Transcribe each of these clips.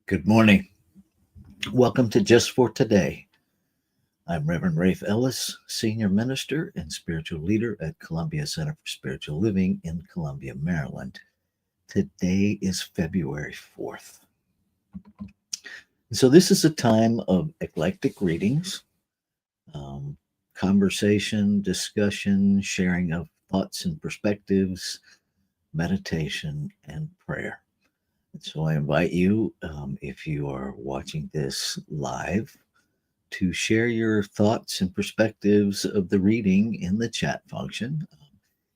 Good morning. Welcome to Just for Today. I'm Reverend Rafe Ellis, Senior Minister and Spiritual Leader at Columbia Center for Spiritual Living in Columbia, Maryland. Today is February 4th. So, this is a time of eclectic readings, um, conversation, discussion, sharing of thoughts and perspectives, meditation, and prayer. So, I invite you, if you are watching this live, to share your thoughts and perspectives of the reading in the chat function.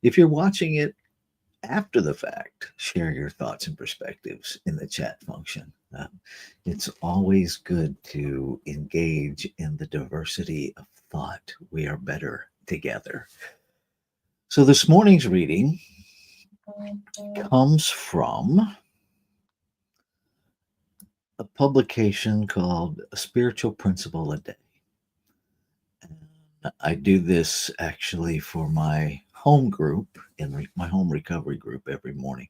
If you're watching it after the fact, share your thoughts and perspectives in the chat function. It's always good to engage in the diversity of thought. We are better together. So, this morning's reading comes from a publication called A Spiritual Principle a Day. I do this actually for my home group in my home recovery group every morning.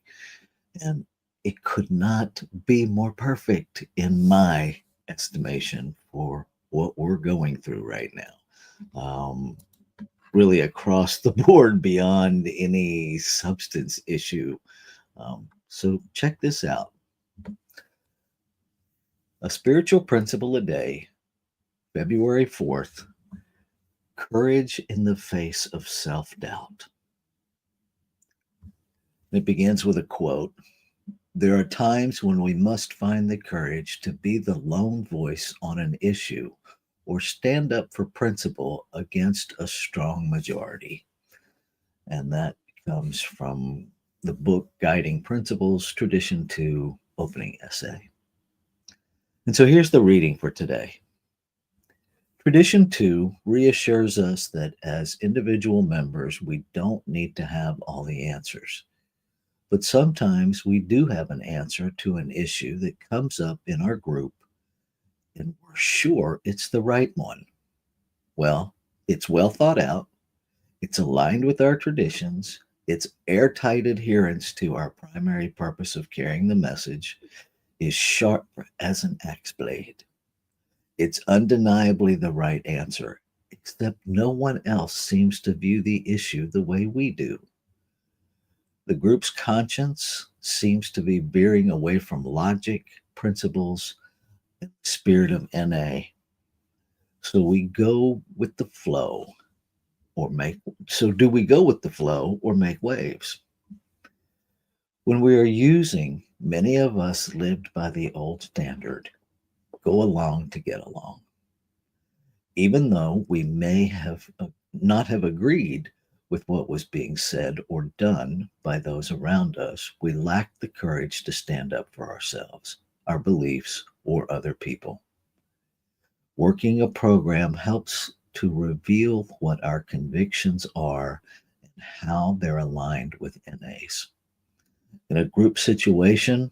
And it could not be more perfect in my estimation for what we're going through right now. Really across the board beyond any substance issue. So check this out. A Spiritual Principle a Day, February 4th, Courage in the Face of Self-Doubt. It begins with a quote. There are times when we must find the courage to be the lone voice on an issue or stand up for principle against a strong majority. And that comes from the book Guiding Principles, Tradition 2, opening essay. And so here's the reading for today. Tradition 2 reassures us that as individual members, we don't need to have all the answers. But sometimes we do have an answer to an issue that comes up in our group, and we're sure it's the right one. Well, it's well thought out, it's aligned with our traditions, its airtight adherence to our primary purpose of carrying the message is sharp as an axe blade. It's undeniably the right answer, except no one else seems to view the issue the way we do. The group's conscience seems to be veering away from logic, principles, and the spirit of NA. So we go with the flow or make so do we go with the flow or make waves? When we are using, many of us lived by the old standard, go along to get along. Even though we may have not have agreed with what was being said or done by those around us, we lack the courage to stand up for ourselves, our beliefs, or other people. Working a program helps to reveal what our convictions are and how they're aligned with NAs. In a group situation,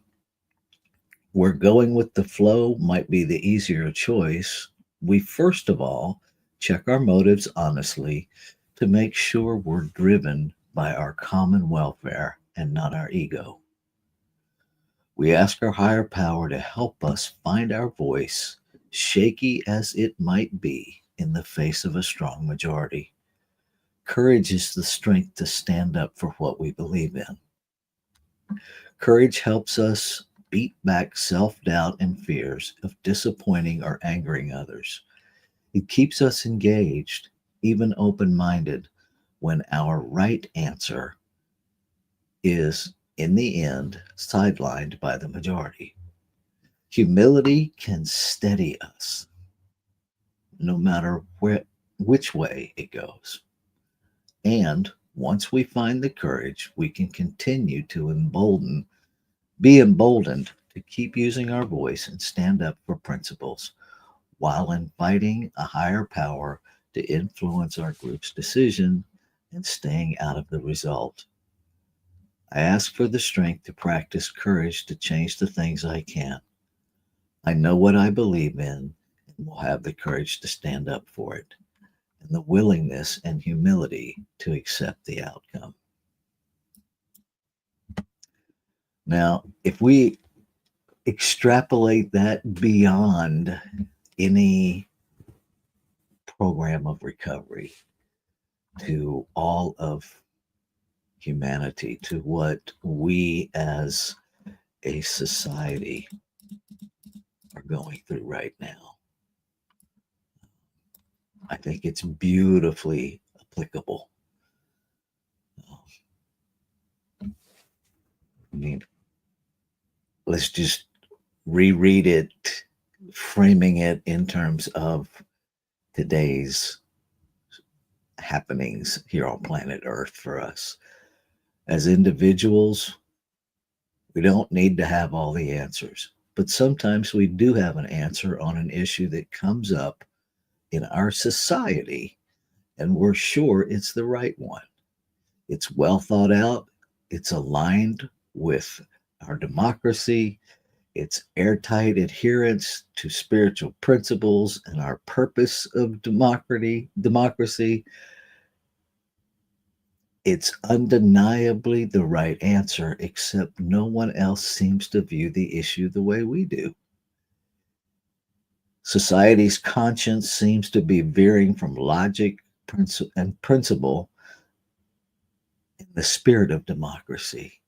where going with the flow might be the easier choice, we first of all check our motives honestly to make sure we're driven by our common welfare and not our ego. We ask our higher power to help us find our voice, shaky as it might be in the face of a strong majority. Courage is the strength to stand up for what we believe in. Courage helps us beat back self doubt and fears of disappointing or angering others. It keeps us engaged, even open minded, when our right answer is, in the end, sidelined by the majority. Humility can steady us, no matter which way it goes. And once we find the courage, we can continue to be emboldened to keep using our voice and stand up for principles while inviting a higher power to influence our group's decision and staying out of the result. I ask for the strength to practice courage to change the things I can't. I know what I believe in and will have the courage to stand up for it, and the willingness and humility to accept the outcome. Now, if we extrapolate that beyond any program of recovery to all of humanity, to what we as a society are going through right now. I think it's beautifully applicable. I mean, let's just reread it, framing it in terms of today's happenings here on planet Earth for us. As individuals, we don't need to have all the answers, but sometimes we do have an answer on an issue that comes up in our society, and we're sure it's the right one. It's well thought out, it's aligned with our democracy, it's airtight adherence to spiritual principles and our purpose of democracy. It's undeniably the right answer, except no one else seems to view the issue the way we do. Society's conscience seems to be veering from logic and principle in the spirit of democracy.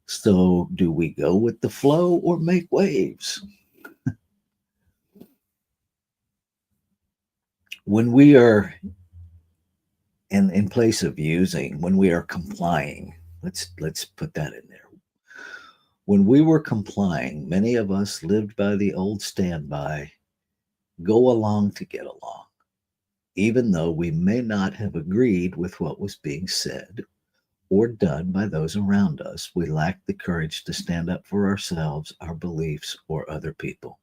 So, do we go with the flow or make waves? When we are in place of using, when we are complying, let's put that in there. When we were complying, many of us lived by the old standby, go along to get along. Even though we may not have agreed with what was being said or done by those around us, we lacked the courage to stand up for ourselves, our beliefs, or other people.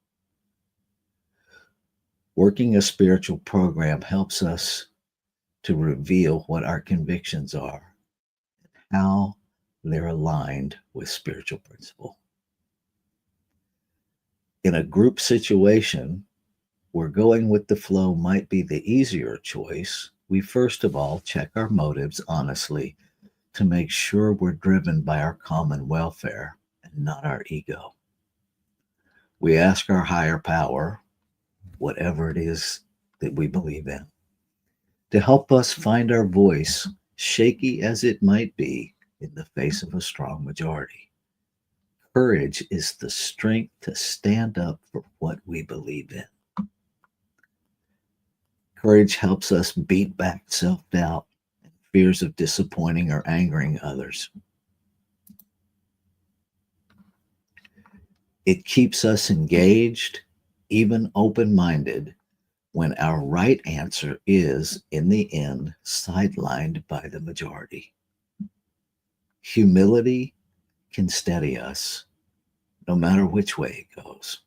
Working a spiritual program helps us to reveal what our convictions are, how they're aligned with spiritual principle. In a group situation where going with the flow might be the easier choice, we first of all check our motives honestly to make sure we're driven by our common welfare and not our ego. We ask our higher power, whatever it is that we believe in, to help us find our voice, shaky as it might be, in the face of a strong majority. Courage is the strength to stand up for what we believe in. Courage helps us beat back self doubt and fears of disappointing or angering others. It keeps us engaged, even open minded, when our right answer is, in the end, sidelined by the majority. Humility can steady us no matter which way it goes.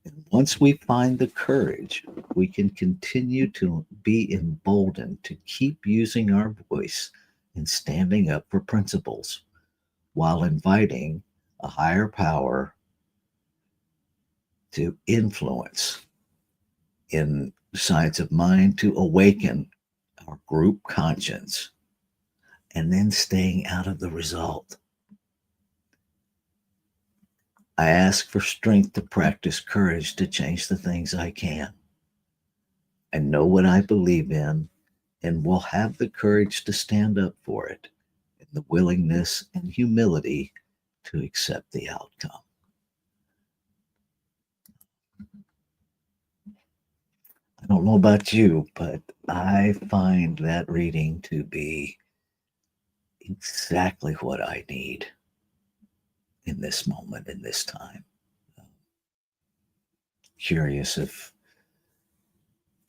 And once we find the courage, we can continue to be emboldened to keep using our voice and standing up for principles while inviting a higher power to influence in science of mind to awaken our group conscience and then staying out of the result. I ask for strength to practice courage to change the things I can. I know what I believe in and will have the courage to stand up for it and the willingness and humility to accept the outcome. I don't know about you, but I find that reading to be exactly what I need in this moment, in this time. Curious if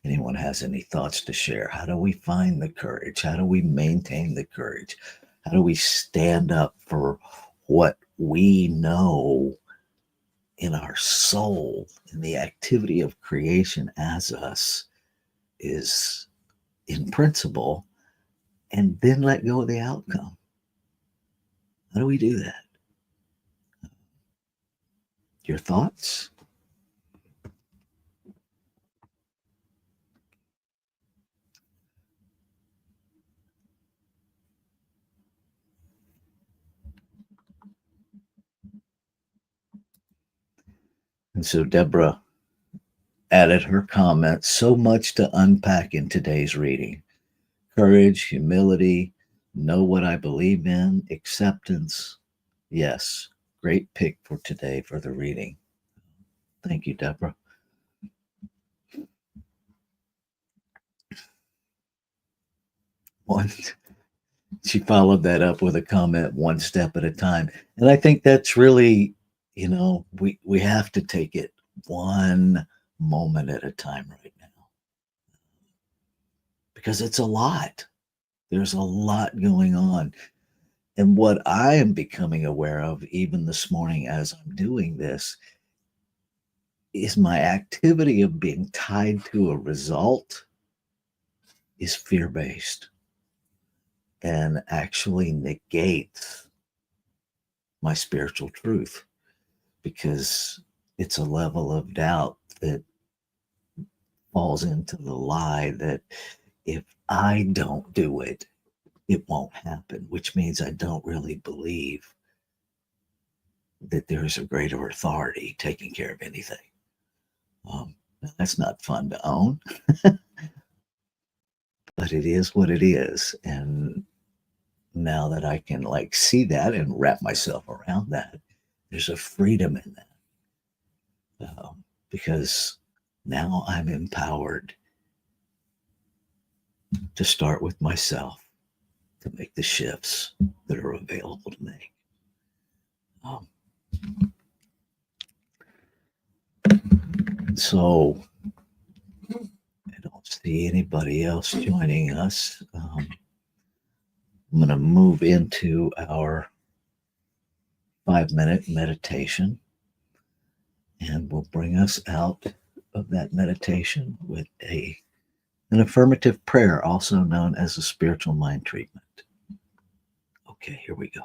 anyone has any thoughts to share. How do we find the courage? How do we maintain the courage? How do we stand up for what we know in our soul, in the activity of creation as us, is in principle, and then let go of the outcome? How do we do that? Your thoughts? And so Deborah added her comment, so much to unpack in today's reading: courage, humility, know what I believe in, acceptance. Yes, great pick for today for the reading. Thank you, Deborah. One, she followed that up with a comment, one step at a time. And I think that's really, we have to take it one moment at a time right now because it's a lot. There's a lot going on. And what I am becoming aware of, even this morning as I'm doing this, is my activity of being tied to a result is fear based and actually negates my spiritual truth because it's a level of doubt that falls into the lie that if I don't do it, it won't happen, which means I don't really believe that there's a greater authority taking care of anything. That's not fun to own, but it is what it is. And now that I can like see that and wrap myself around that, there's a freedom in that because now I'm empowered to start with myself to make the shifts that are available to me. Um, so I don't see anybody else joining us. I'm going to move into our 5-minute meditation, and we'll bring us out of that meditation with an affirmative prayer, also known as a spiritual mind treatment. Okay, here we go.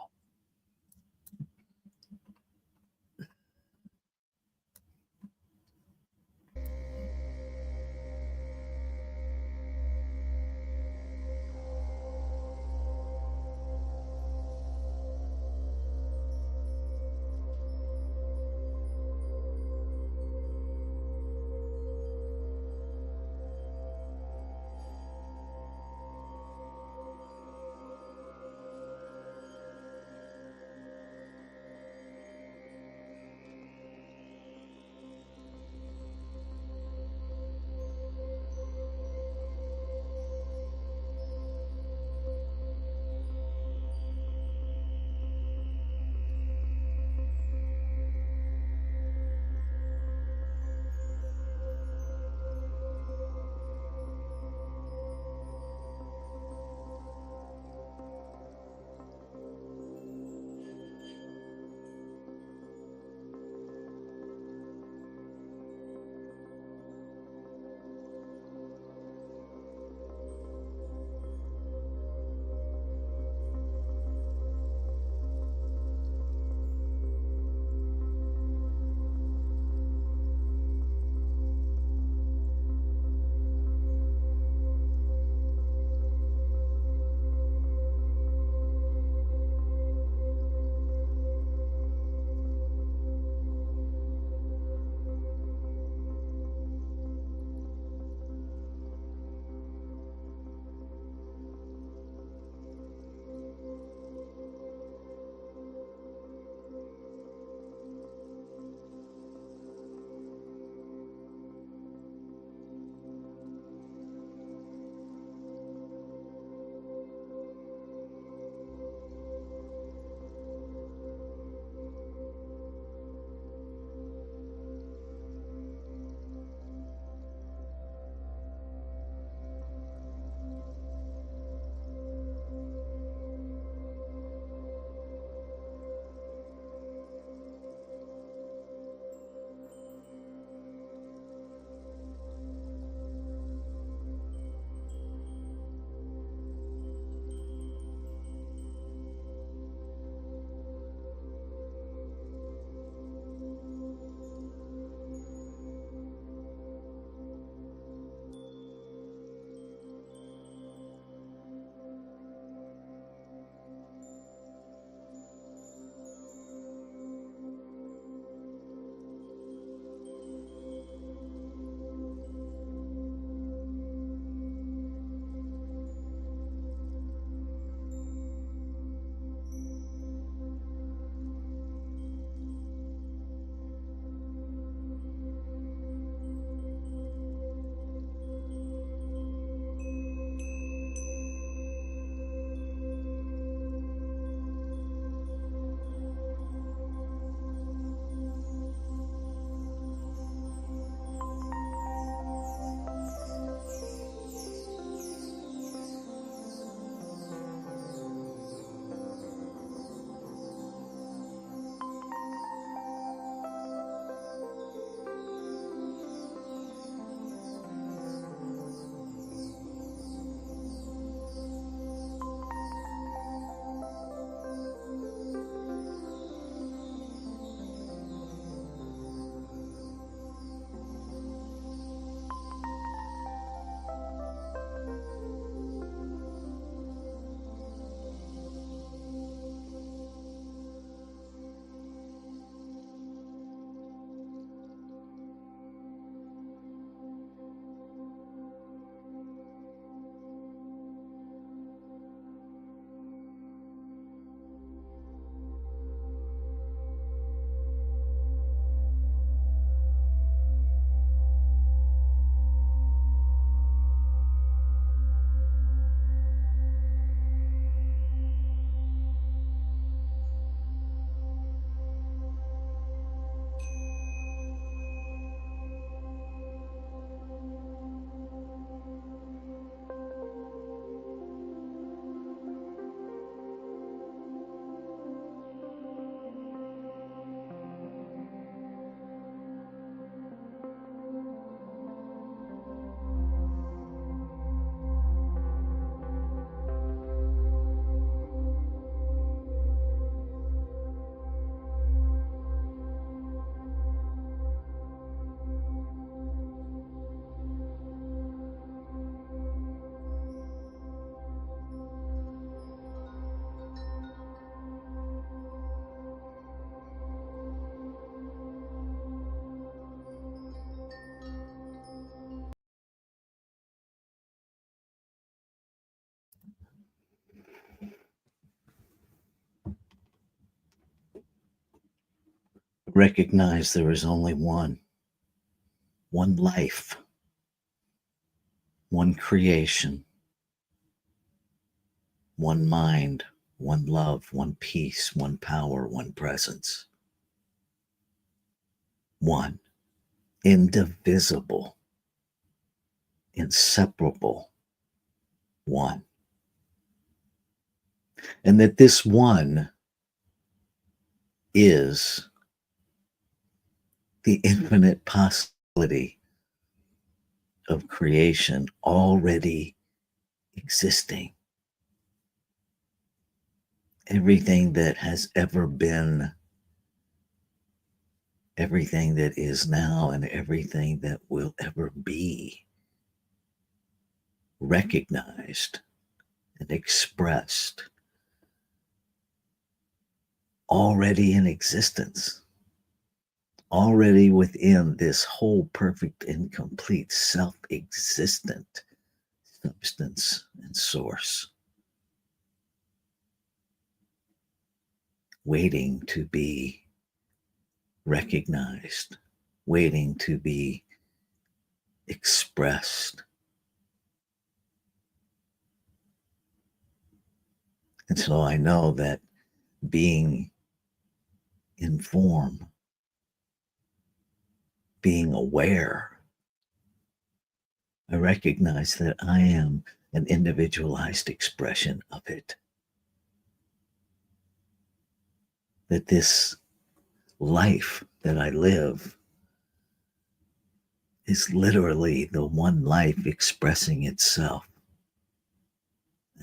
Recognize there is only one life, one creation, one mind, one love, one peace, one power, one presence, one indivisible, inseparable one. And that this one is the infinite possibility of creation already existing. Everything that has ever been, everything that is now, and everything that will ever be recognized and expressed, already in existence, already within this whole perfect and complete self-existent substance and source, waiting to be recognized, waiting to be expressed. And so I know that being in form, being aware, I recognize that I am an individualized expression of it. That this life that I live is literally the one life expressing itself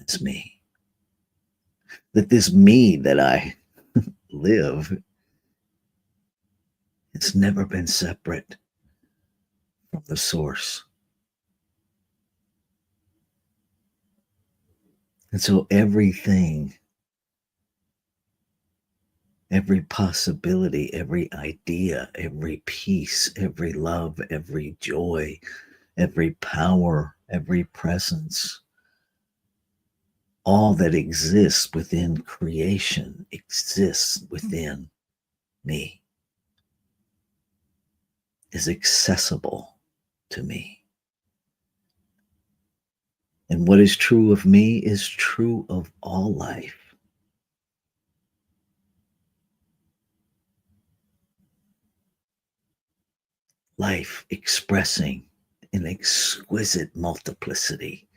as me. That this me that I live has never been separate from the source. And so everything, every possibility, every idea, every peace, every love, every joy, every power, every presence, all that exists within creation exists within me, is accessible to me. And what is true of me is true of all life. Life expressing in exquisite multiplicity.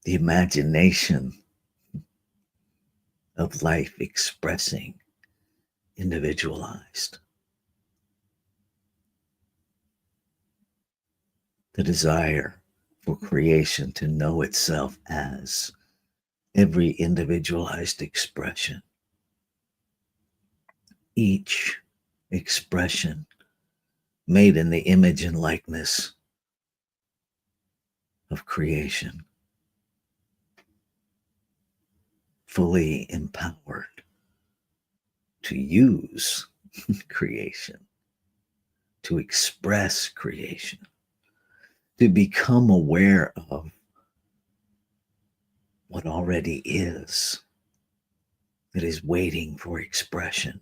The imagination of life expressing individualized. The desire for creation to know itself as every individualized expression. Each expression made in the image and likeness of creation. Fully empowered to use creation, to express creation, to become aware of what already is, that is waiting for expression.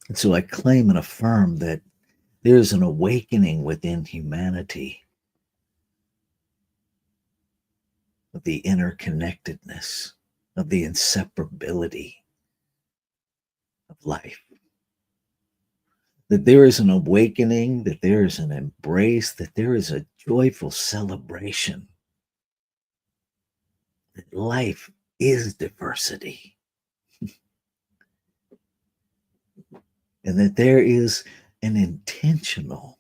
And so I claim and affirm that there's an awakening within humanity of the interconnectedness, of the inseparability of life. That there is an awakening, that there is an embrace, that there is a joyful celebration. That life is diversity. And that there is an intentional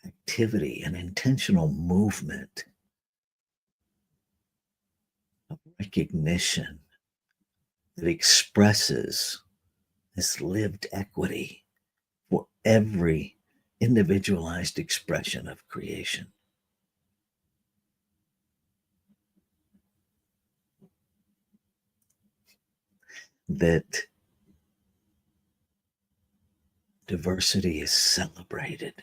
activity, an intentional movement of recognition that expresses this lived equity for every individualized expression of creation. That diversity is celebrated.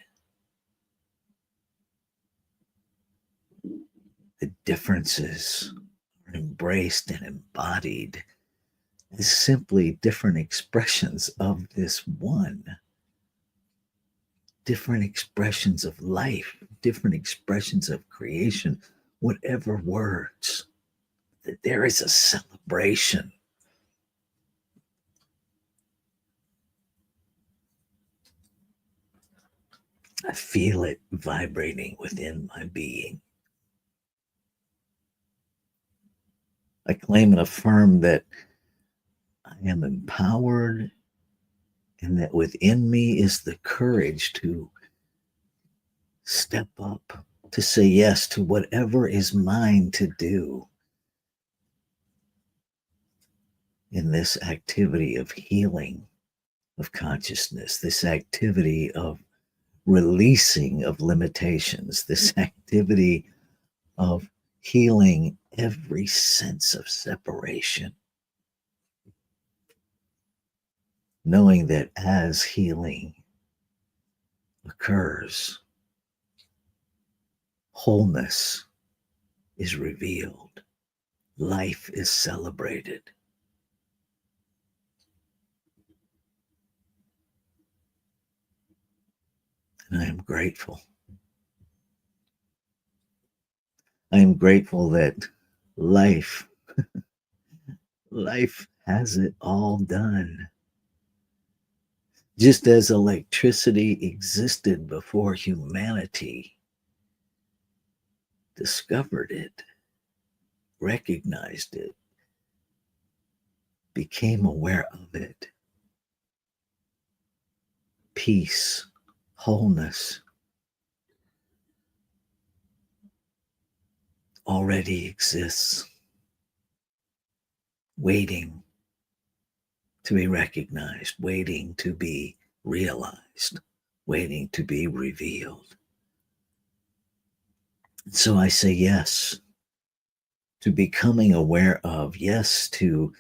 The differences are embraced and embodied as simply different expressions of this one, different expressions of life, different expressions of creation, whatever words, that there is a celebration. I feel it vibrating within my being. I claim and affirm that I am empowered and that within me is the courage to step up, to say yes to whatever is mine to do in this activity of healing of consciousness, this activity of releasing of limitations, this activity of healing every sense of separation. Knowing that as healing occurs, wholeness is revealed, life is celebrated. And I am grateful. I am grateful that life, life has it all done. Just as electricity existed before humanity discovered it, recognized it, became aware of it, peace, wholeness already exists, waiting to be recognized, waiting to be realized, waiting to be revealed. So I say yes to becoming aware of, yes to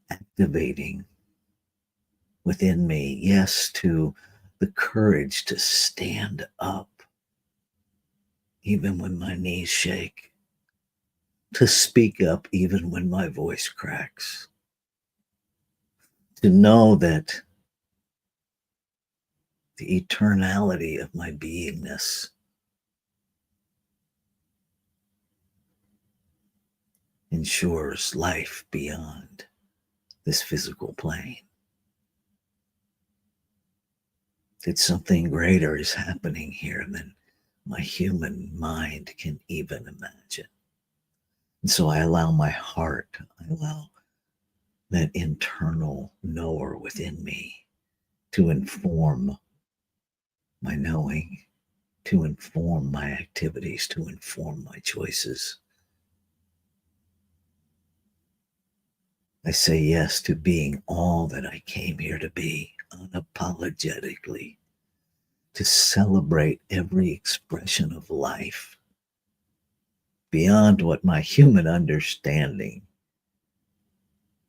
activating within me, yes to the courage to stand up even when my knees shake, to speak up even when my voice cracks, to know that the eternality of my beingness ensures life beyond this physical plane. That something greater is happening here than my human mind can even imagine. And so I allow my heart, I allow that internal knower within me to inform my knowing, to inform my activities, to inform my choices. I say yes to being all that I came here to be, unapologetically, to celebrate every expression of life beyond what my human understanding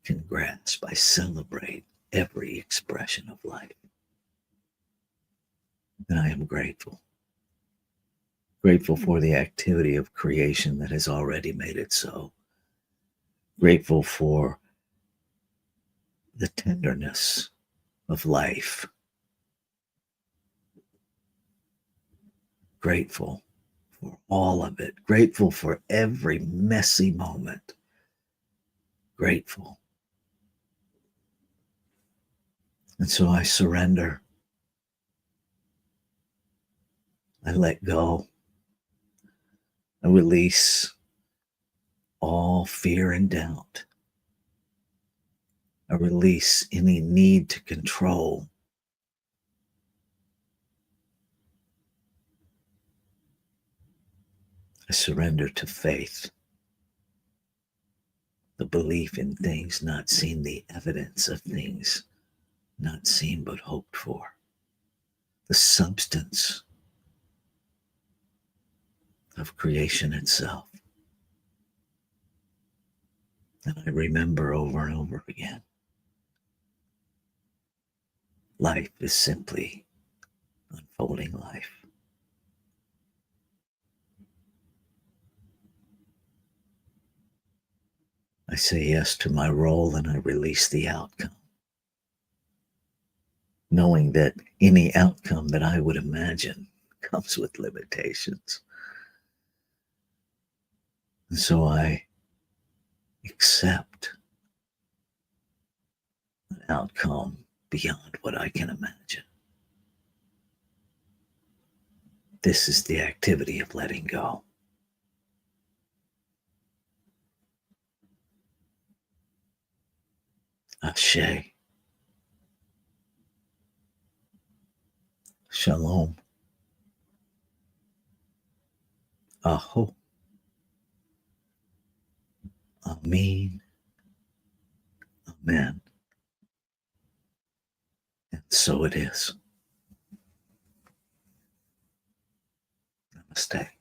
can grasp. I celebrate every expression of life. And I am grateful. Grateful for the activity of creation that has already made it so. Grateful for the tenderness of life. Grateful for all of it. Grateful for every messy moment. Grateful. And so I surrender. I let go. I release all fear and doubt. I release any need to control. I surrender to faith, the belief in things not seen, the evidence of things not seen but hoped for, the substance of creation itself. And I remember over and over again, life is simply unfolding life. I say yes to my role and I release the outcome, knowing that any outcome that I would imagine comes with limitations. And so I accept an outcome beyond what I can imagine. This is the activity of letting go. Ashe. Shalom. Aho. Amen. Amen. And so it is. Namaste.